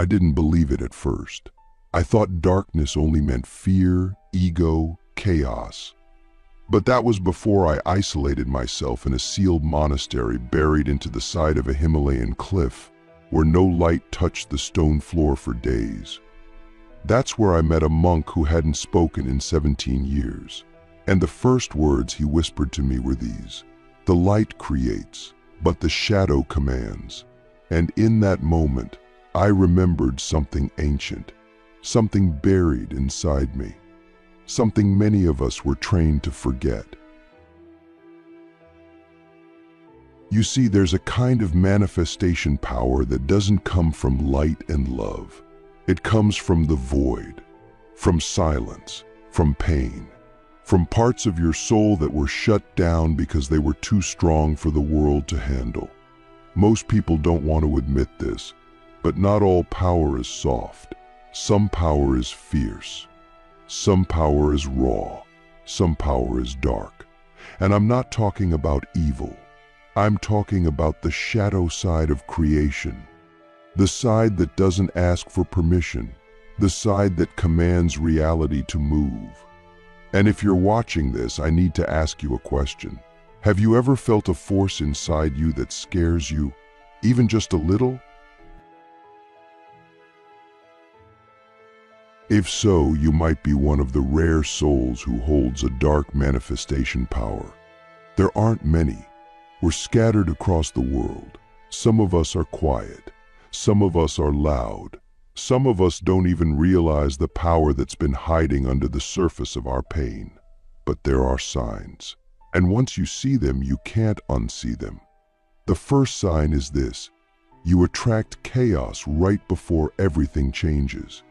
I didn't believe it at first. I thought darkness only meant fear, ego, chaos. But that was before I isolated myself in a sealed monastery buried into the side of a Himalayan cliff where no light touched the stone floor for days. That's where I met a monk who hadn't spoken in 17 years. And the first words he whispered to me were these: "The light creates, but the shadow commands." And in that moment, I remembered something ancient, something buried inside me, something many of us were trained to forget. You see, there's a kind of manifestation power that doesn't come from light and love. It comes from the void, from silence, from pain, from parts of your soul that were shut down because they were too strong for the world to handle. Most people don't want to admit this, but not all power is soft. Some power is fierce. Some power is raw. Some power is dark. And I'm not talking about evil. I'm talking about the shadow side of creation. The side that doesn't ask for permission. The side that commands reality to move. And if you're watching this, I need to ask you a question. Have you ever felt a force inside you that scares you, even just a little? If so, you might be one of the rare souls who holds a dark manifestation power. There aren't many. We're scattered across the world. Some of us are quiet. Some of us are loud. Some of us don't even realize the power that's been hiding under the surface of our pain. But there are signs. And once you see them, you can't unsee them. The first sign is this: you attract chaos right before everything changes.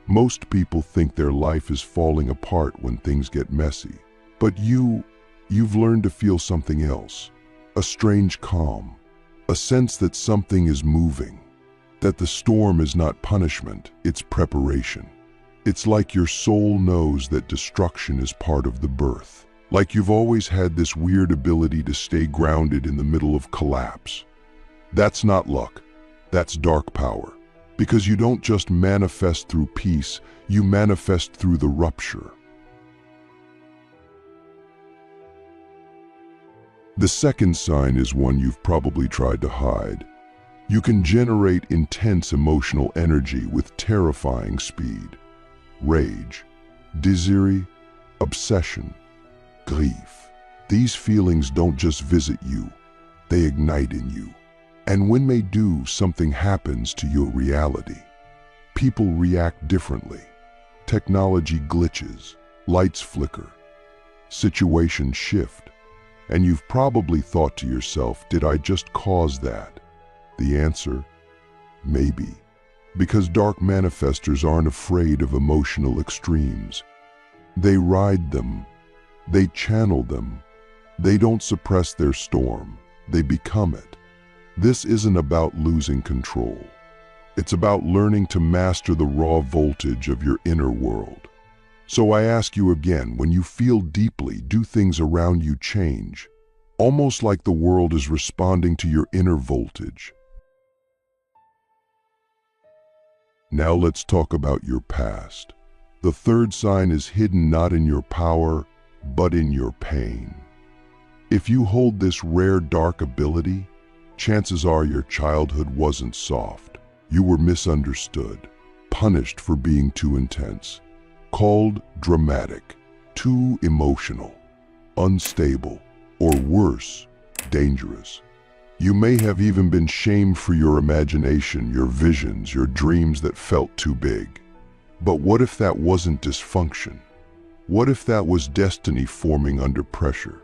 Most people think their life is falling apart when things get messy. But you've learned to feel something else. A strange calm. A sense that something is moving. That the storm is not punishment, it's preparation. It's like your soul knows that destruction is part of the birth. Like you've always had this weird ability to stay grounded in the middle of collapse. That's not luck. That's dark power. Because you don't just manifest through peace, you manifest through the rupture. The second sign is one you've probably tried to hide. You can generate intense emotional energy with terrifying speed. Rage, désir, obsession, grief. These feelings don't just visit you, they ignite in you. And when they do, something happens to your reality. People react differently. Technology glitches, lights flicker, situations shift. And you've probably thought to yourself, did I just cause that? The answer, maybe. Because dark manifestors aren't afraid of emotional extremes. They ride them. They channel them. They don't suppress their storm. They become it. This isn't about losing control. It's about learning to master the raw voltage of your inner world. So I ask you again, when you feel deeply, do things around you change? Almost like the world is responding to your inner voltage. Now let's talk about your past. The third sign is hidden not in your power, but in your pain. If you hold this rare dark ability, chances are your childhood wasn't soft. You were misunderstood, punished for being too intense, called dramatic, too emotional, unstable, or worse, dangerous. You may have even been shamed for your imagination, your visions, your dreams that felt too big. But what if that wasn't dysfunction? What if that was destiny forming under pressure?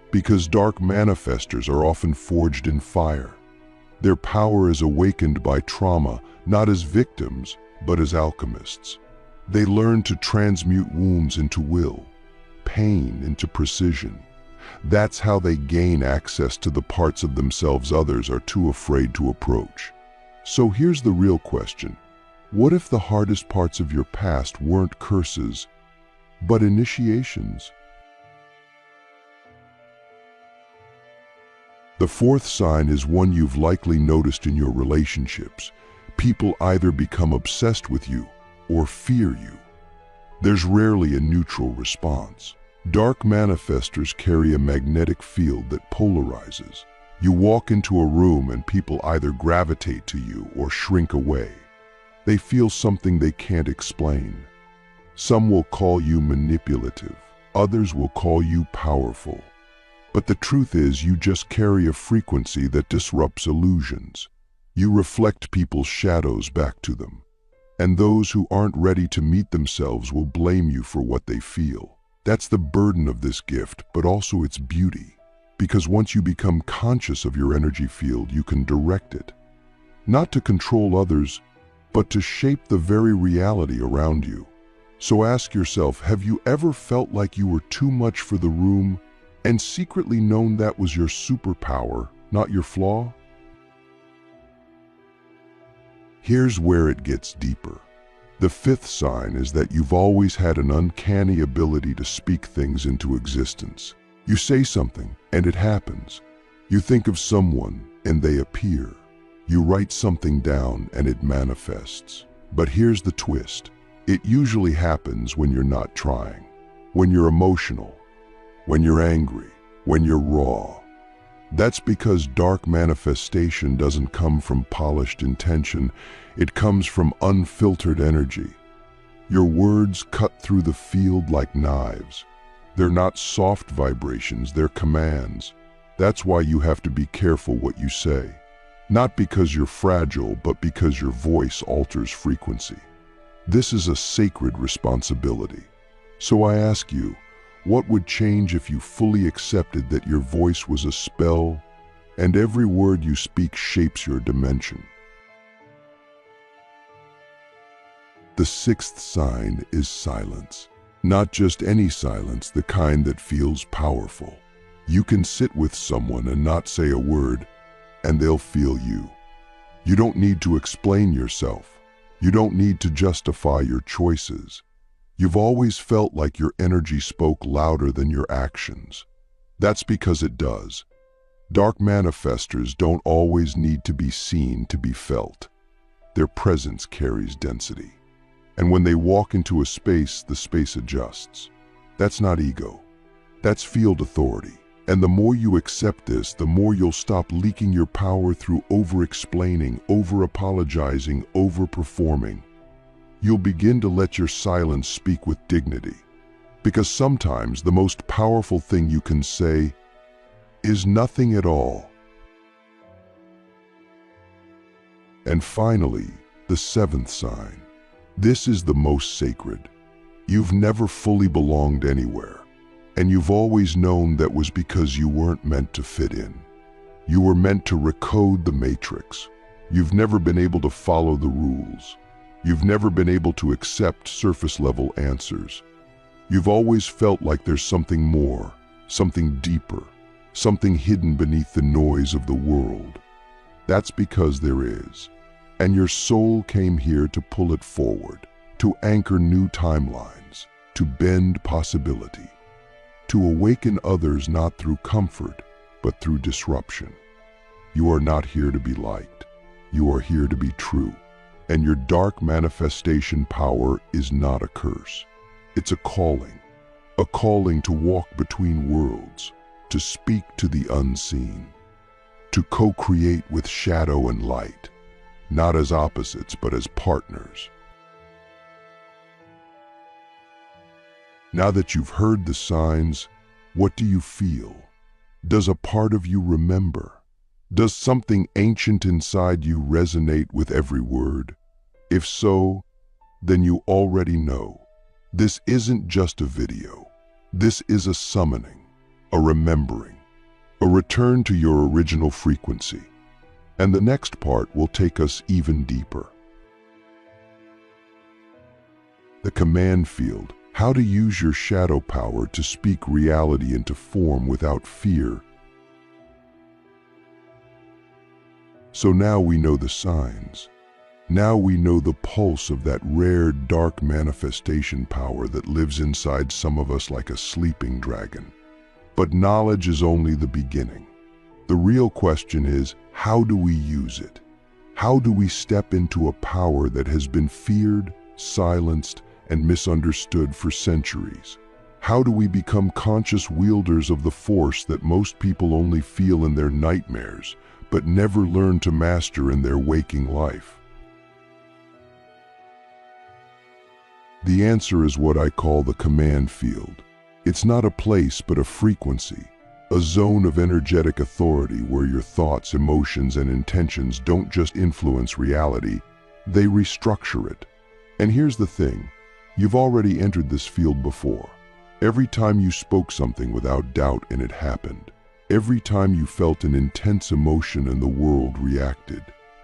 Because dark manifestors are often forged in fire. Their power is awakened by trauma, not as victims, but as alchemists. They learn to transmute wounds into will, pain into precision. That's how they gain access to the parts of themselves others are too afraid to approach. So here's the real question. What if the hardest parts of your past weren't curses, but initiations? The fourth sign is one you've likely noticed in your relationships. People either become obsessed with you or fear you. There's rarely a neutral response. Dark manifestors carry a magnetic field that polarizes. You walk into a room and people either gravitate to you or shrink away. They feel something they can't explain. Some will call you manipulative. Others will call you powerful. But the truth is, you just carry a frequency that disrupts illusions. You reflect people's shadows back to them. And those who aren't ready to meet themselves will blame you for what they feel. That's the burden of this gift, but also its beauty. Because once you become conscious of your energy field, you can direct it. Not to control others, but to shape the very reality around you. So ask yourself, have you ever felt like you were too much for the room and secretly known that was your superpower, not your flaw? Here's where it gets deeper. The fifth sign is that you've always had an uncanny ability to speak things into existence. You say something and it happens. You think of someone and they appear. You write something down and it manifests. But here's the twist. It usually happens when you're not trying, when you're emotional, when you're angry, when you're raw. That's because dark manifestation doesn't come from polished intention. It comes from unfiltered energy. Your words cut through the field like knives. They're not soft vibrations, they're commands. That's why you have to be careful what you say. Not because you're fragile, but because your voice alters frequency. This is a sacred responsibility. So I ask you, what would change if you fully accepted that your voice was a spell and every word you speak shapes your dimension? The sixth sign is silence. Not just any silence, the kind that feels powerful. You can sit with someone and not say a word, and they'll feel you. You don't need to explain yourself. You don't need to justify your choices. You've always felt like your energy spoke louder than your actions. That's because it does. Dark manifestors don't always need to be seen to be felt. Their presence carries density. And when they walk into a space, the space adjusts. That's not ego. That's field authority. And the more you accept this, the more you'll stop leaking your power through over-explaining, over-apologizing, over-performing. You'll begin to let your silence speak with dignity. Because sometimes the most powerful thing you can say is nothing at all. And finally, the seventh sign. This is the most sacred. You've never fully belonged anywhere, and you've always known that was because you weren't meant to fit in. You were meant to recode the matrix. You've never been able to follow the rules. You've never been able to accept surface-level answers. You've always felt like there's something more, something deeper, something hidden beneath the noise of the world. That's because there is. And your soul came here to pull it forward, to anchor new timelines, to bend possibility, to awaken others not through comfort, but through disruption. You are not here to be liked. You are here to be true. And your dark manifestation power is not a curse. It's a calling to walk between worlds, to speak to the unseen, to co-create with shadow and light. Not as opposites, but as partners. Now that you've heard the signs, what do you feel? Does a part of you remember? Does something ancient inside you resonate with every word? If so, then you already know. This isn't just a video. This is a summoning, a remembering, a return to your original frequency. And the next part will take us even deeper. The command field, how to use your shadow power to speak reality into form without fear. So now we know the signs. Now we know the pulse of that rare dark manifestation power that lives inside some of us like a sleeping dragon. But knowledge is only the beginning. The real question is, how do we use it? How do we step into a power that has been feared, silenced, and misunderstood for centuries? How do we become conscious wielders of the force that most people only feel in their nightmares, but never learn to master in their waking life? The answer is what I call the command field. It's not a place, but a frequency, a zone of energetic authority where your thoughts, emotions, and intentions don't just influence reality, they restructure it. And here's the thing, you've already entered this field before. Every time you spoke something without doubt and it happened. Every time you felt an intense emotion and the world reacted.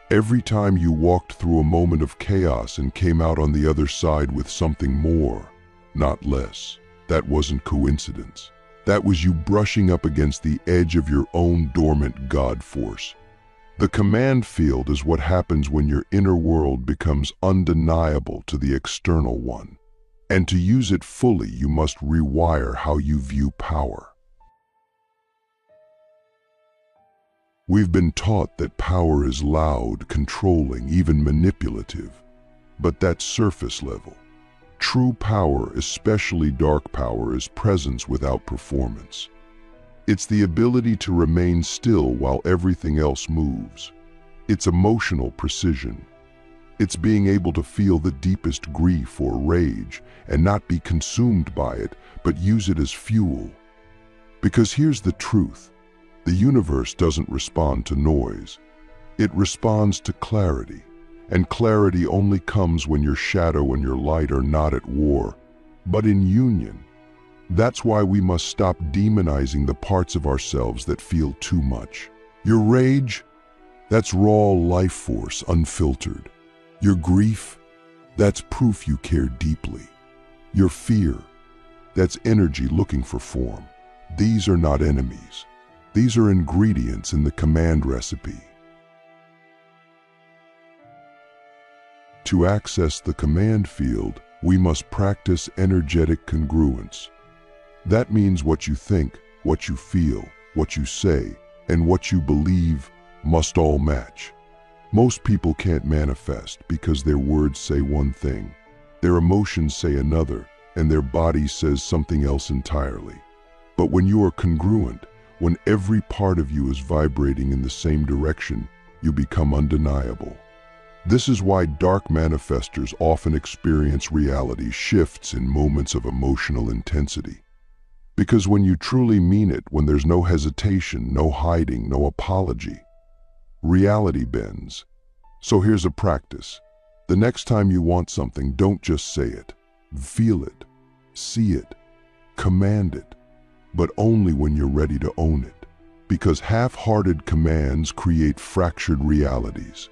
Every time you walked through a moment of chaos and came out on the other side with something more, not less. That wasn't coincidence. That was you brushing up against the edge of your own dormant God force. The command field is what happens when your inner world becomes undeniable to the external one. And to use it fully, you must rewire how you view power. We've been taught that power is loud, controlling, even manipulative. But that's surface level. True power, especially dark power, is presence without performance. It's the ability to remain still while everything else moves. It's emotional precision. It's being able to feel the deepest grief or rage and not be consumed by it, but use it as fuel. Because here's the truth. The universe doesn't respond to noise. It responds to clarity. And clarity only comes when your shadow and your light are not at war, but in union. That's why we must stop demonizing the parts of ourselves that feel too much. Your rage, that's raw life force, unfiltered. Your grief, that's proof you care deeply. Your fear, that's energy looking for form. These are not enemies. These are ingredients in the command recipe. To access the command field, we must practice energetic congruence. That means what you think, what you feel, what you say, and what you believe must all match. Most people can't manifest because their words say one thing, their emotions say another, and their body says something else entirely. But when you are congruent, when every part of you is vibrating in the same direction, you become undeniable. This is why dark manifestors often experience reality shifts in moments of emotional intensity. Because when you truly mean it, when there's no hesitation, no hiding, no apology, reality bends. So here's a practice. The next time you want something, don't just say it. Feel it, see it, command it, but only when you're ready to own it. Because half-hearted commands create fractured realities.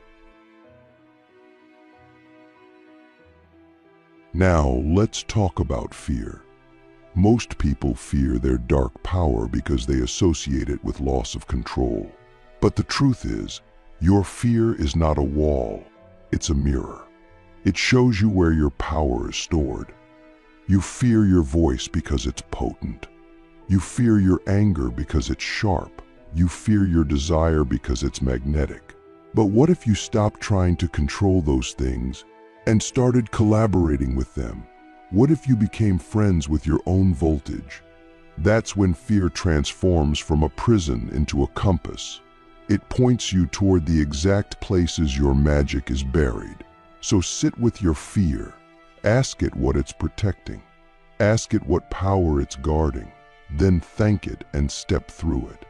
Now, let's talk about fear. Most people fear their dark power because they associate it with loss of control. But the truth is, your fear is not a wall, it's a mirror. It shows you where your power is stored. You fear your voice because it's potent. You fear your anger because it's sharp. You fear your desire because it's magnetic. But what if you stopped trying to control those things and started collaborating with them? What if you became friends with your own voltage? That's when fear transforms from a prison into a compass. It points you toward the exact places your magic is buried. So sit with your fear. Ask it what it's protecting. Ask it what power it's guarding. Then thank it and step through it.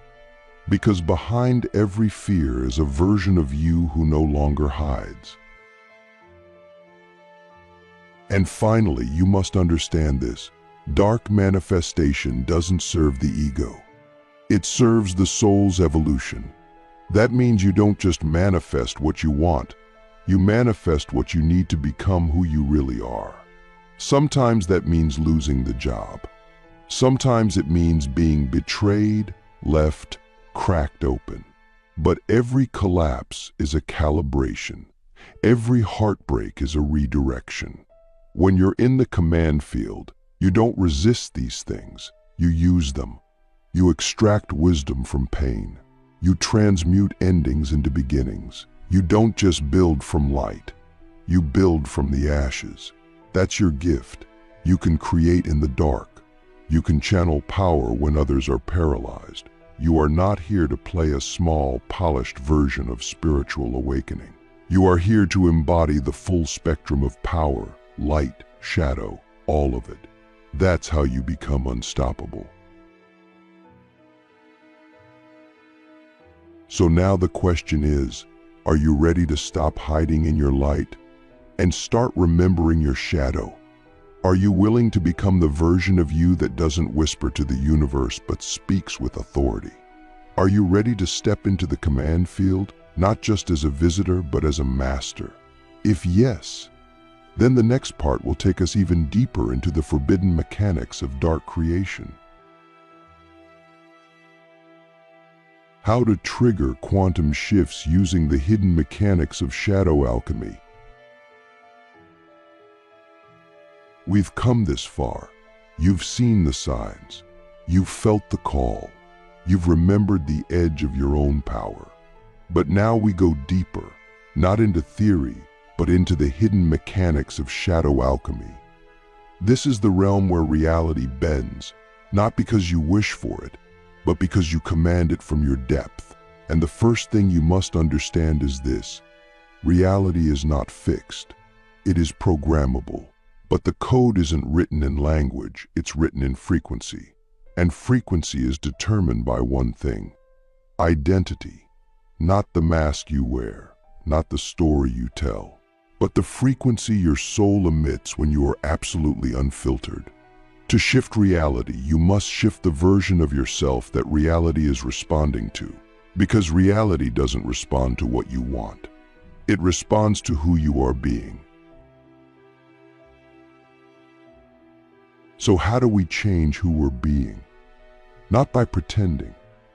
Because behind every fear is a version of you who no longer hides. And finally, you must understand this. Dark manifestation doesn't serve the ego. It serves the soul's evolution. That means you don't just manifest what you want. You manifest what you need to become who you really are. Sometimes that means losing the job. Sometimes it means being betrayed, left, cracked open. But every collapse is a calibration. Every heartbreak is a redirection. When you're in the command field, you don't resist these things, you use them. You extract wisdom from pain. You transmute endings into beginnings. You don't just build from light. You build from the ashes. That's your gift. You can create in the dark. You can channel power when others are paralyzed. You are not here to play a small, polished version of spiritual awakening. You are here to embody the full spectrum of power, light, shadow, all of it. That's how you become unstoppable. So now the question is, are you ready to stop hiding in your light and start remembering your shadow? Are you willing to become the version of you that doesn't whisper to the universe but speaks with authority? Are you ready to step into the command field, not just as a visitor but as a master? If yes, then the next part will take us even deeper into the forbidden mechanics of dark creation. How to trigger quantum shifts using the hidden mechanics of shadow alchemy. We've come this far. You've seen the signs. You've felt the call. You've remembered the edge of your own power. But now we go deeper, not into theory, but into the hidden mechanics of shadow alchemy. This is the realm where reality bends, not because you wish for it, but because you command it from your depth. And the first thing you must understand is this: reality is not fixed. It is programmable. But the code isn't written in language, it's written in frequency. And frequency is determined by one thing: identity. Not the mask you wear, not the story you tell, but the frequency your soul emits when you are absolutely unfiltered. To shift reality, you must shift the version of yourself that reality is responding to. Because reality doesn't respond to what you want. It responds to who you are being. So how do we change who we're being? Not by pretending,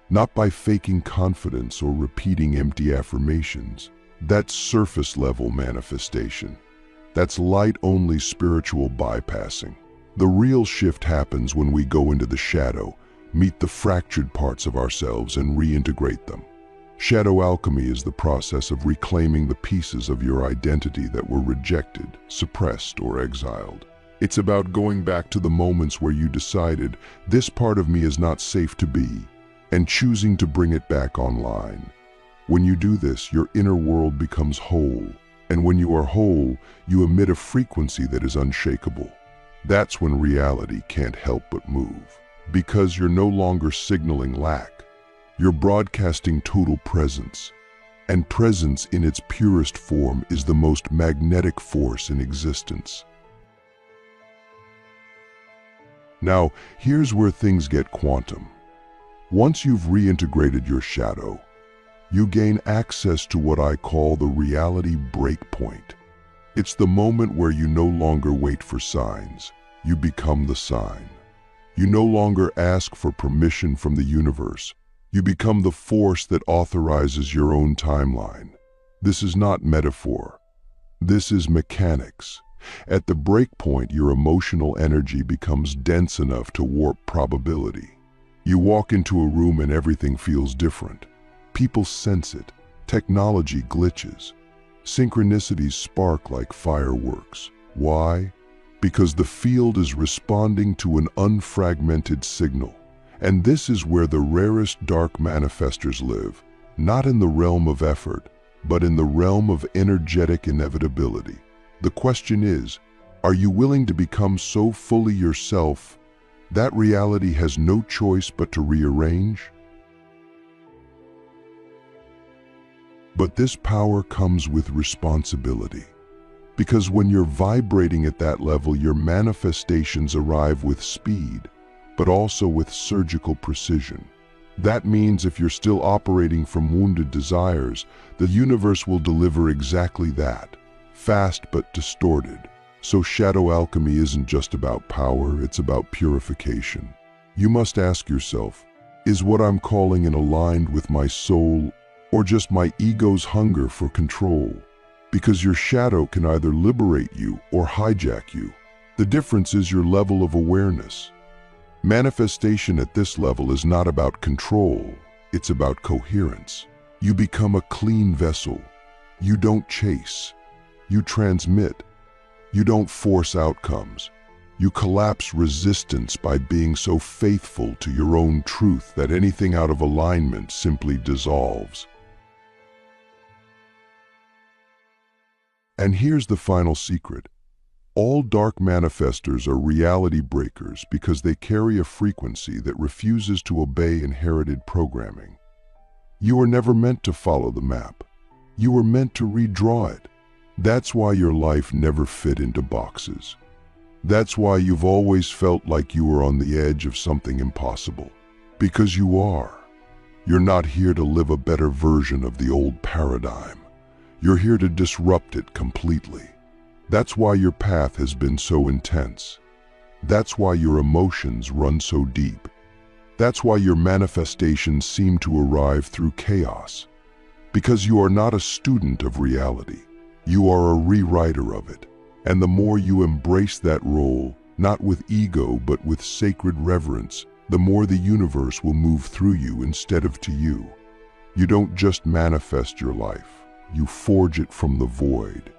not by faking confidence or repeating empty affirmations. That's surface-level manifestation. That's light-only spiritual bypassing. The real shift happens when we go into the shadow, meet the fractured parts of ourselves and reintegrate them. Shadow alchemy is the process of reclaiming the pieces of your identity that were rejected, suppressed, or exiled. It's about going back to the moments where you decided, this part of me is not safe to be, and choosing to bring it back online. When you do this, your inner world becomes whole, and when you are whole, you emit a frequency that is unshakable. That's when reality can't help but move. Because you're no longer signaling lack. You're broadcasting total presence. And presence in its purest form is the most magnetic force in existence. Now, here's where things get quantum. Once you've reintegrated your shadow, you gain access to what I call the reality breakpoint. It's the moment where you no longer wait for signs. You become the sign. You no longer ask for permission from the universe. You become the force that authorizes your own timeline. This is not metaphor. This is mechanics. At the breakpoint, your emotional energy becomes dense enough to warp probability. You walk into a room and everything feels different. People sense it. Technology glitches. Synchronicities spark like fireworks. Why? Because the field is responding to an unfragmented signal. And this is where the rarest dark manifestors live, not in the realm of effort, but in the realm of energetic inevitability. The question is, are you willing to become so fully yourself that reality has no choice but to rearrange? But this power comes with responsibility. Because when you're vibrating at that level, your manifestations arrive with speed, but also with surgical precision. That means if you're still operating from wounded desires, the universe will deliver exactly that, fast but distorted. So shadow alchemy isn't just about power, it's about purification. You must ask yourself, is what I'm calling in aligned with my soul or just my ego's hunger for control? Because your shadow can either liberate you or hijack you. The difference is your level of awareness. Manifestation at this level is not about control, it's about coherence. You become a clean vessel. You don't chase. You transmit. You don't force outcomes. You collapse resistance by being so faithful to your own truth that anything out of alignment simply dissolves. And here's the final secret. All dark manifestors are reality breakers because they carry a frequency that refuses to obey inherited programming. You were never meant to follow the map. You were meant to redraw it. That's why your life never fit into boxes. That's why you've always felt like you were on the edge of something impossible. Because you are. You're not here to live a better version of the old paradigm. You're here to disrupt it completely. That's why your path has been so intense. That's why your emotions run so deep. That's why your manifestations seem to arrive through chaos. Because you are not a student of reality. You are a rewriter of it. And the more you embrace that role, not with ego but with sacred reverence, the more the universe will move through you instead of to you. You don't just manifest your life. You forge it from the void.